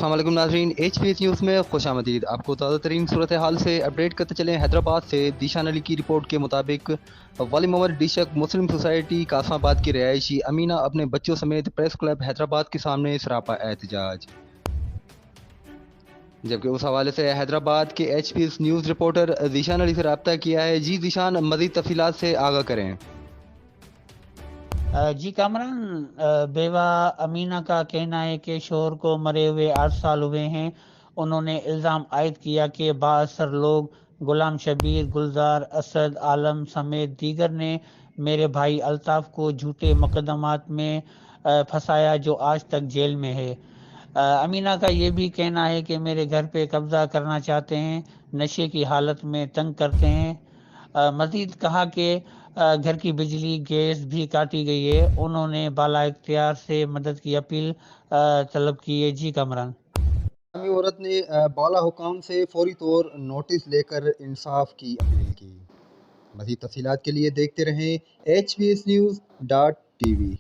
अस्सलाम वालेकुम नाज़रीन, HPS न्यूज़ में खुश आमदीद। आपको ताज़ा तरीन सूरत हाल से अपडेट करते चलें। हैदराबाद से दिशान अली की रिपोर्ट के मुताबिक वाली मोहम्मद डिशक मुस्लिम सोसाइटी कासमाबाद की रिहायशी अमीना अपने बच्चों समेत प्रेस क्लब हैदराबाद के सामने सरापा एहतजाज। जबकि उस हवाले से हैदराबाद के HPS न्यूज़ रिपोर्टर दिशान अली से रब्ता किया है। जी दिशान, मज़ीद तफसीलात से आगाह करें। जी कामरान, बेवा अमीना का कहना है कि शोहर को मरे हुए 8 साल हुए हैं। उन्होंने इल्ज़ाम आयद किया कि बाअसर लोग गुलाम शबीर, गुलजार, असद, आलम समेत दीगर ने मेरे भाई अल्ताफ़ को झूठे मुकदमात में फंसाया, जो आज तक जेल में है। अमीना का ये भी कहना है कि मेरे घर पे कब्ज़ा करना चाहते हैं, नशे की हालत में तंग करते हैं। मज़ीद कहा कि घर की बिजली गैस भी काटी गई है। उन्होंने बाला इख्तियार से मदद की अपील तलब की है। जी कमरान। मकामी औरत ने बाला हुकाम से फौरी तौर नोटिस लेकर इंसाफ की अपील की। मज़ीद तफसीलात के लिए देखते रहें HPS News.tv।